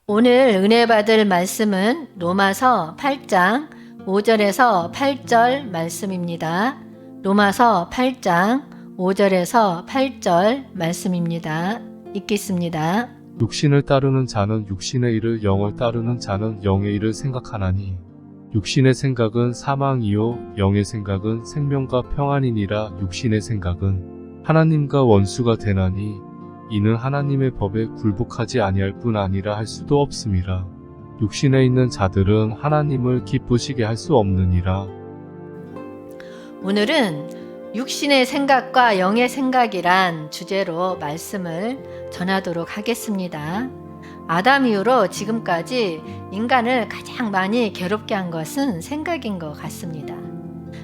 오늘 은혜 받을 말씀은 로마서 8장 5절에서 8절 말씀입니다. 로마서 8장 5절에서 8절 말씀입니다. 읽겠습니다. 육신을 따르는 자는 육신의 일을, 영을 따르는 자는 영의 일을 생각하나니 육신의 생각은 사망이요 영의 생각은 생명과 평안이니라. 육신의 생각은 하나님과 원수가 되나니 이는 하나님의 법에 굴복하지 아니할 뿐 아니라 할 수도 없음이라. 육신에 있는 자들은 하나님을 기쁘시게 할 수 없느니라. 오늘은 육신의 생각과 영의 생각이란 주제로 말씀을 전하도록 하겠습니다. 아담 이후로 지금까지 인간을 가장 많이 괴롭게 한 것은 생각인 것 같습니다.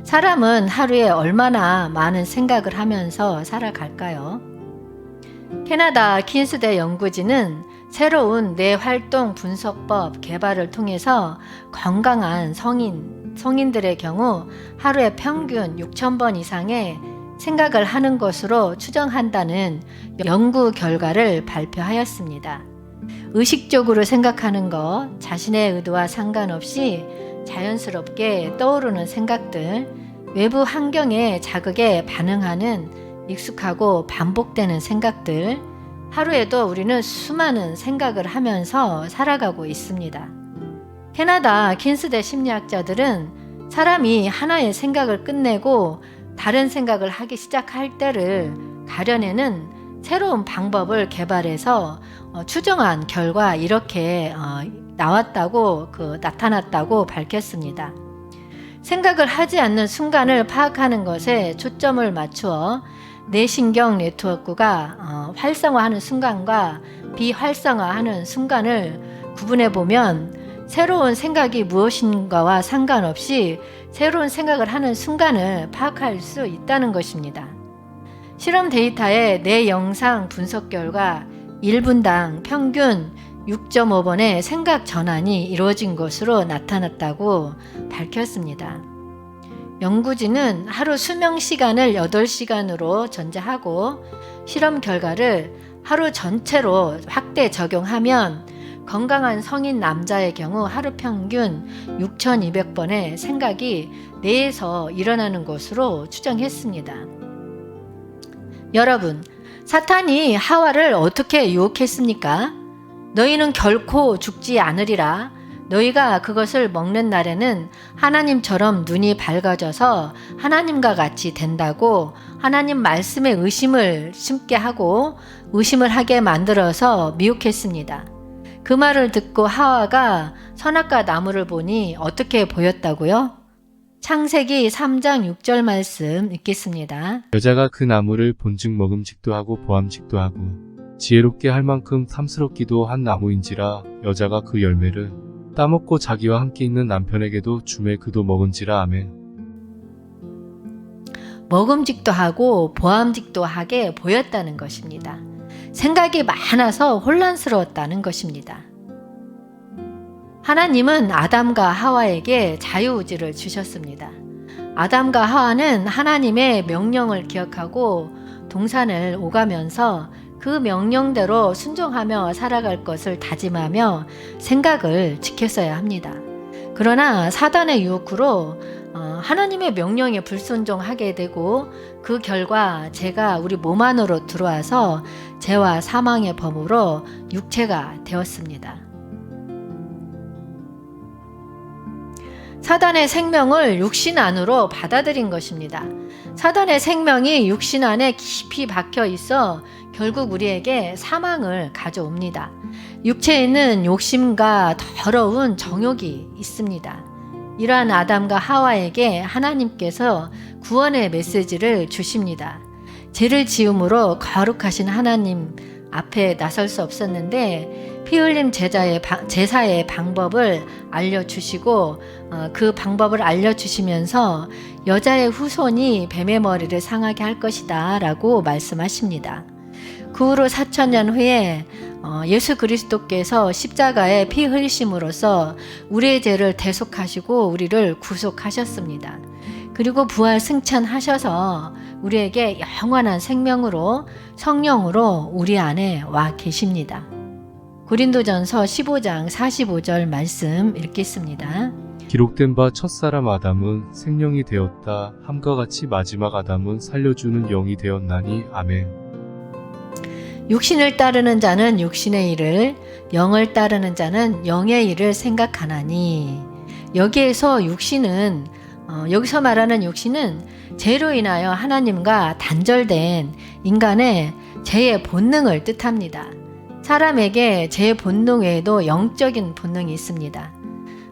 사람은 하루에 얼마나 많은 생각을 하면서 살아갈까요? 캐나다 킨스대 연구진은 새로운 뇌활동 분석법 개발을 통해서 건강한 성인들의 경우 하루에 평균 6,000번 이상의 생각을 하는 것으로 추정한다는 연구 결과를 발표하였습니다. 의식적으로 생각하는 것, 자신의 의도와 상관없이 자연스럽게 떠오르는 생각들, 외부 환경의 자극에 반응하는 익숙하고 반복되는 생각들, 하루에도 우리는 수많은 생각을 하면서 살아가고 있습니다. 캐나다 킨스대 심리학자들은 사람이 하나의 생각을 끝내고 다른 생각을 하기 시작할 때를 가려내는 새로운 방법을 개발해서 추정한 결과 이렇게 나타났다고 밝혔습니다. 생각을 하지 않는 순간을 파악하는 것에 초점을 맞추어 뇌신경 네트워크가 활성화하는 순간과 비활성화하는 순간을 구분해 보면 새로운 생각이 무엇인가와 상관없이 새로운 생각을 하는 순간을 파악할 수 있다는 것입니다. 실험 데이터의 뇌 영상 분석 결과 1분당 평균 6.5번의 생각 전환이 이루어진 것으로 나타났다고 밝혔습니다. 연구진은 하루 수면 시간을 8시간으로 전제하고 실험 결과를 하루 전체로 확대 적용하면 건강한 성인 남자의 경우 하루 평균 6,200번의 생각이 뇌에서 일어나는 것으로 추정했습니다. 여러분, 사탄이 하와를 어떻게 유혹했습니까? 너희는 결코 죽지 않으리라. 너희가 그것을 먹는 날에는 하나님처럼 눈이 밝아져서 하나님과 같이 된다고 하나님 말씀에 의심을 심게 하고 의심을 하게 만들어서 미혹했습니다. 그 말을 듣고 하와가 선악과 나무를 보니 어떻게 보였다고요? 창세기 3장 6절 말씀 읽겠습니다. 여자가 그 나무를 본즉 먹음직도 하고 보암직도 하고 지혜롭게 할 만큼 탐스럽기도 한 나무인지라. 여자가 그 열매를 따먹고 자기와 함께 있는 남편에게도 주매 그도 먹은지라. 아멘. 먹음직도 하고 보암직도 하게 보였다는 것입니다. 생각이 많아서 혼란스러웠다는 것입니다. 하나님은 아담과 하와에게 자유의지를 주셨습니다. 아담과 하와는 하나님의 명령을 기억하고 동산을 오가면서 그 명령대로 순종하며 살아갈 것을 다짐하며 생각을 지켰어야 합니다. 그러나 사단의 유혹으로 하나님의 명령에 불순종하게 되고 그 결과 죄가 우리 몸 안으로 들어와서 죄와 사망의 범으로 육체가 되었습니다. 사단의 생명을 육신 안으로 받아들인 것입니다. 사단의 생명이 육신 안에 깊이 박혀 있어 결국 우리에게 사망을 가져옵니다. 육체에는 욕심과 더러운 정욕이 있습니다. 이러한 아담과 하와에게 하나님께서 구원의 메시지를 주십니다. 죄를 지음으로 거룩하신 하나님 앞에 나설 수 없었는데 피 흘림 제사의 방법을 알려주시고 그 방법을 알려주시면서 여자의 후손이 뱀의 머리를 상하게 할 것이다 라고 말씀하십니다. 그 후로 4,000년 후에 예수 그리스도께서 십자가에 피 흘리심으로써 우리의 죄를 대속하시고 우리를 구속하셨습니다. 그리고 부활 승천하셔서 우리에게 영원한 생명으로 성령으로 우리 안에 와 계십니다. 고린도전서 15장 45절 말씀 읽겠습니다. 기록된 바 첫사람 아담은 생명이 되었다 함과 같이 마지막 아담은 살려주는 영이 되었나니. 아멘. 육신을 따르는 자는 육신의 일을, 영을 따르는 자는 영의 일을 생각하나니. 여기에서 육신은 여기서 말하는 육신은 죄로 인하여 하나님과 단절된 인간의 죄의 본능을 뜻합니다. 사람에게 죄 본능 외에도 영적인 본능이 있습니다.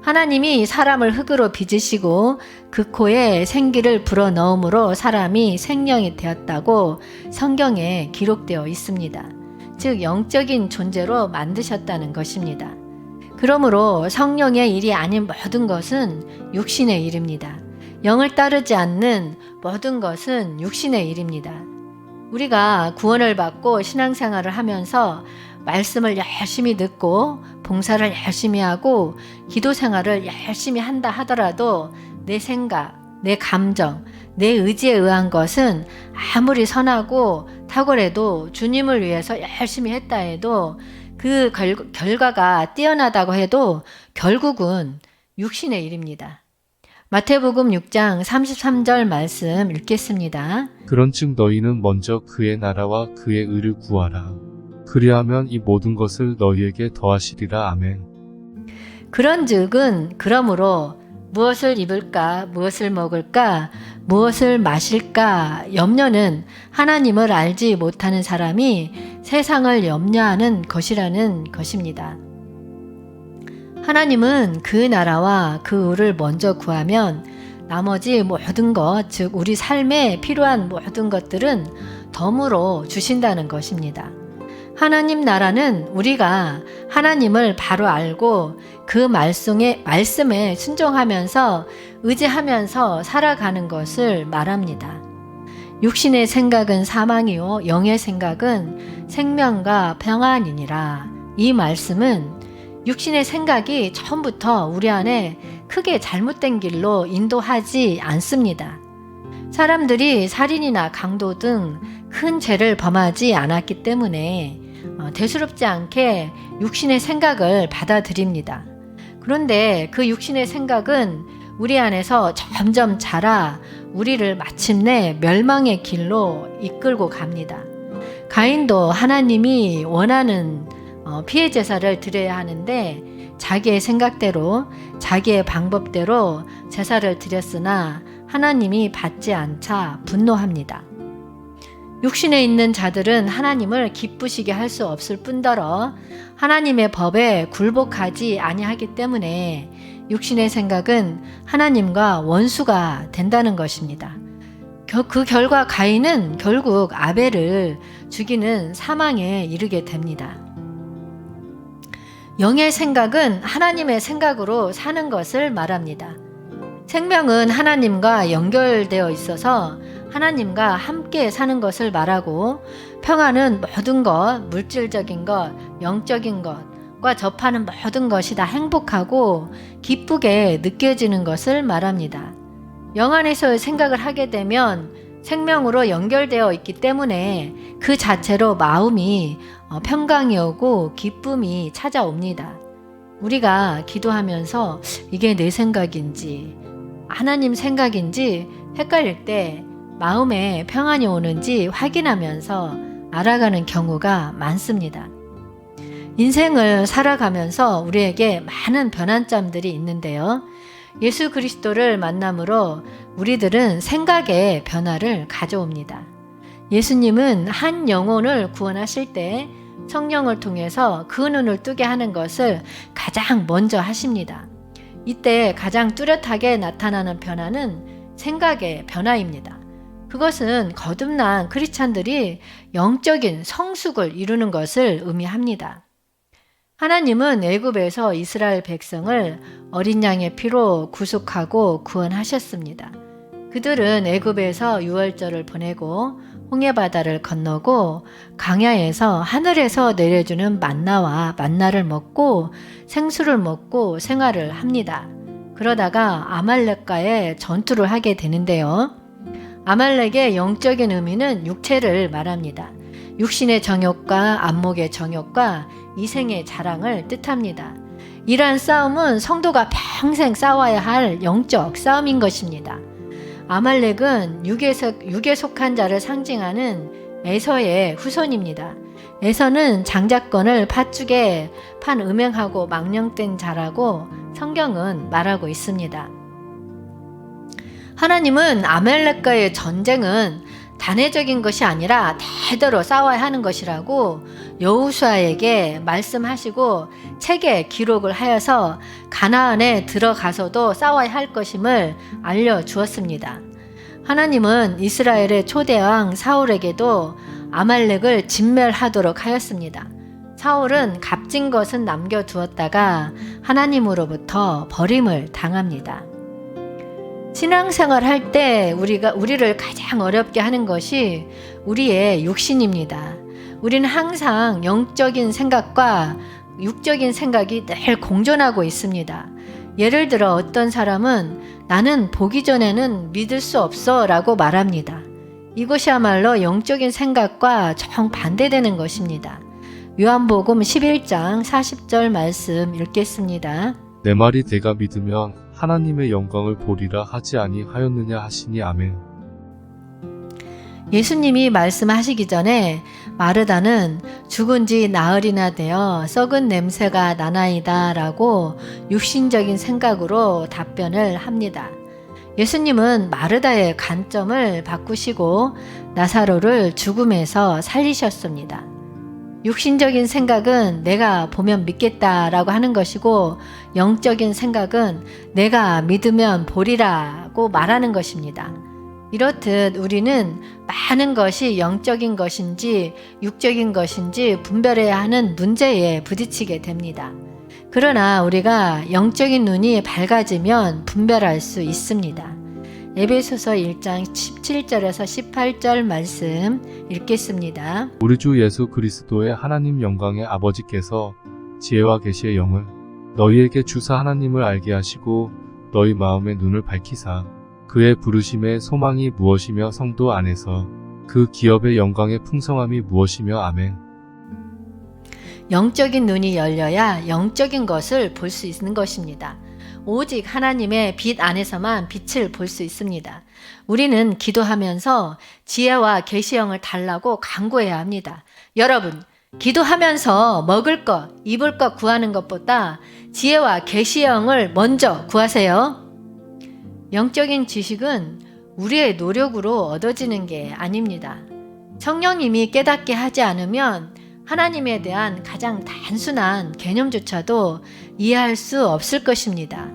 하나님이 사람을 흙으로 빚으시고 그 코에 생기를 불어넣음으로 사람이 생명이 되었다고 성경에 기록되어 있습니다. 즉 영적인 존재로 만드셨다는 것입니다. 그러므로 성령의 일이 아닌 모든 것은 육신의 일입니다. 영을 따르지 않는 모든 것은 육신의 일입니다. 우리가 구원을 받고 신앙생활을 하면서 말씀을 열심히 듣고 봉사를 열심히 하고 기도 생활을 열심히 한다 하더라도 내 생각, 내 감정, 내 의지에 의한 것은 아무리 선하고 탁월해도 주님을 위해서 열심히 했다 해도 그 결과가 뛰어나다고 해도 결국은 육신의 일입니다. 마태복음 6장 33절 말씀 읽겠습니다. 그런즉 너희는 먼저 그의 나라와 그의 의를 구하라. 그리하면 이 모든 것을 너희에게 더하시리라. 아멘. 그런즉은 그러므로 무엇을 입을까, 무엇을 먹을까, 무엇을 마실까 염려는 하나님을 알지 못하는 사람이 세상을 염려하는 것이라는 것입니다. 하나님은 그 나라와 그 의를 먼저 구하면 나머지 모든 것, 즉 우리 삶에 필요한 모든 것들은 덤으로 주신다는 것입니다. 하나님 나라는 우리가 하나님을 바로 알고 그 말씀에 순종하면서 의지하면서 살아가는 것을 말합니다. 육신의 생각은 사망이요 영의 생각은 생명과 평안이니라. 이 말씀은 육신의 생각이 처음부터 우리 안에 크게 잘못된 길로 인도하지 않습니다. 사람들이 살인이나 강도 등 큰 죄를 범하지 않았기 때문에 대수롭지 않게 육신의 생각을 받아들입니다. 그런데 그 육신의 생각은 우리 안에서 점점 자라 우리를 마침내 멸망의 길로 이끌고 갑니다. 가인도 하나님이 원하는 피해 제사를 드려야 하는데 자기의 생각대로 자기의 방법대로 제사를 드렸으나 하나님이 받지 않자 분노합니다. 육신에 있는 자들은 하나님을 기쁘시게 할 수 없을 뿐더러 하나님의 법에 굴복하지 아니하기 때문에 육신의 생각은 하나님과 원수가 된다는 것입니다. 그 결과 가인은 결국 아벨을 죽이는 사망에 이르게 됩니다. 영의 생각은 하나님의 생각으로 사는 것을 말합니다. 생명은 하나님과 연결되어 있어서 하나님과 함께 사는 것을 말하고 평안은 모든 것, 물질적인 것, 영적인 것과 접하는 모든 것이 다 행복하고 기쁘게 느껴지는 것을 말합니다. 영 안에서의 생각을 하게 되면 생명으로 연결되어 있기 때문에 그 자체로 마음이 평강이 오고 기쁨이 찾아옵니다. 우리가 기도하면서 이게 내 생각인지 하나님 생각인지 헷갈릴 때 마음에 평안이 오는지 확인하면서 알아가는 경우가 많습니다. 인생을 살아가면서 우리에게 많은 변환점들이 있는데요. 예수 그리스도를 만남으로 우리들은 생각의 변화를 가져옵니다. 예수님은 한 영혼을 구원하실 때 성령을 통해서 그 눈을 뜨게 하는 것을 가장 먼저 하십니다. 이때 가장 뚜렷하게 나타나는 변화는 생각의 변화입니다. 그것은 거듭난 크리스찬들이 영적인 성숙을 이루는 것을 의미합니다. 하나님은 애굽에서 이스라엘 백성을 어린 양의 피로 구속하고 구원하셨습니다. 그들은 애굽에서 유월절을 보내고 홍해바다를 건너고 광야에서 하늘에서 내려주는 만나와 만나를 먹고 생수를 먹고 생활을 합니다. 그러다가 아말렉과의 전투를 하게 되는데요. 아말렉의 영적인 의미는 육체를 말합니다. 육신의 정욕과 안목의 정욕과 이생의 자랑을 뜻합니다. 이러한 싸움은 성도가 평생 싸워야 할 영적 싸움인 것입니다. 아말렉은 육에 속한 자를 상징하는 에서의 후손입니다. 에서는 장자권을 팥죽에 판 음행하고 망령된 자라고 성경은 말하고 있습니다. 하나님은 아말렉과의 전쟁은 단회적인 것이 아니라 대대로 싸워야 하는 것이라고 여호수아에게 말씀하시고 책에 기록을 하여서 가나안에 들어가서도 싸워야 할 것임을 알려주었습니다. 하나님은 이스라엘의 초대왕 사울에게도 아말렉을 진멸하도록 하였습니다. 사울은 값진 것은 남겨두었다가 하나님으로부터 버림을 당합니다. 신앙생활 할 때 우리를 가장 어렵게 하는 것이 우리의 육신입니다. 우리는 항상 영적인 생각과 육적인 생각이 늘 공존하고 있습니다. 예를 들어 어떤 사람은 나는 보기 전에는 믿을 수 없어 라고 말합니다. 이것이야말로 영적인 생각과 정반대되는 것입니다. 요한복음 11장 40절 말씀 읽겠습니다. 내 말이 내가 믿으면 하나님의 영광을 보리라 하지 아니하였느냐 하시니 아멘. 예수님이 말씀하시기 전에 마르다는 죽은 지 나흘이나 되어 썩은 냄새가 나나이다 라고 육신적인 생각으로 답변을 합니다. 예수님은 마르다의 관점을 바꾸시고 나사로를 죽음에서 살리셨습니다. 육신적인 생각은 내가 보면 믿겠다라고 하는 것이고 영적인 생각은 내가 믿으면 보리라고 말하는 것입니다. 이렇듯 우리는 많은 것이 영적인 것인지 육적인 것인지 분별해야 하는 문제에 부딪히게 됩니다. 그러나 우리가 영적인 눈이 밝아지면 분별할 수 있습니다. 에베소서 1장 17절에서 18절 말씀 읽겠습니다. 우리 주 예수 그리스도의 하나님 영광의 아버지께서 지혜와 계시의 영을 너희에게 주사 하나님을 알게 하시고 너희 마음의 눈을 밝히사 그의 부르심의 소망이 무엇이며 성도 안에서 그 기업의 영광의 풍성함이 무엇이며 아멘. 영적인 눈이 열려야 영적인 것을 볼 수 있는 것입니다. 오직 하나님의 빛 안에서만 빛을 볼 수 있습니다. 우리는 기도하면서 지혜와 계시형을 달라고 간구해야 합니다. 여러분, 기도하면서 먹을 것, 입을 것 구하는 것보다 지혜와 계시형을 먼저 구하세요. 영적인 지식은 우리의 노력으로 얻어지는 게 아닙니다. 성령님이 깨닫게 하지 않으면 하나님에 대한 가장 단순한 개념조차도 이해할 수 없을 것입니다.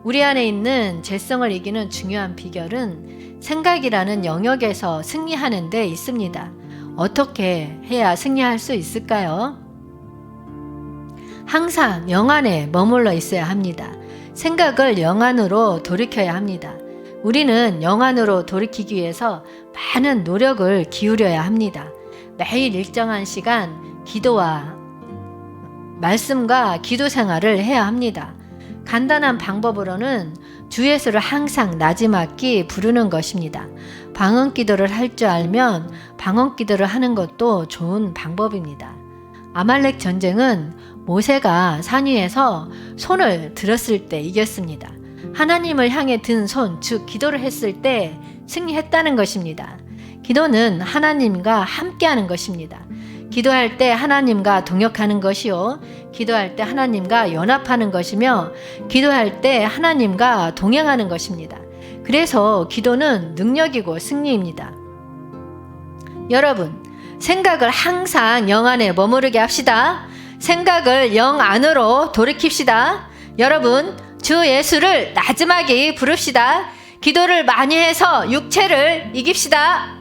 우리 안에 있는 죄성을 이기는 중요한 비결은 생각이라는 영역에서 승리하는 데 있습니다. 어떻게 해야 승리할 수 있을까요? 항상 영 안에 머물러 있어야 합니다. 생각을 영 안으로 돌이켜야 합니다. 우리는 영 안으로 돌이키기 위해서 많은 노력을 기울여야 합니다. 매일 일정한 시간 기도와 말씀과 기도 생활을 해야 합니다. 간단한 방법으로는 주 예수를 항상 나지막히 부르는 것입니다. 방언 기도를 할 줄 알면 방언 기도를 하는 것도 좋은 방법입니다. 아말렉 전쟁은 모세가 산 위에서 손을 들었을 때 이겼습니다. 하나님을 향해 든 손, 즉 기도를 했을 때 승리했다는 것입니다. 기도는 하나님과 함께하는 것입니다. 기도할 때 하나님과 동역하는 것이요, 기도할 때 하나님과 연합하는 것이며 기도할 때 하나님과 동행하는 것입니다. 그래서 기도는 능력이고 승리입니다. 여러분, 생각을 항상 영 안에 머무르게 합시다. 생각을 영 안으로 돌이킵시다. 여러분, 주 예수를 나지막이 부릅시다. 기도를 많이 해서 육체를 이깁시다.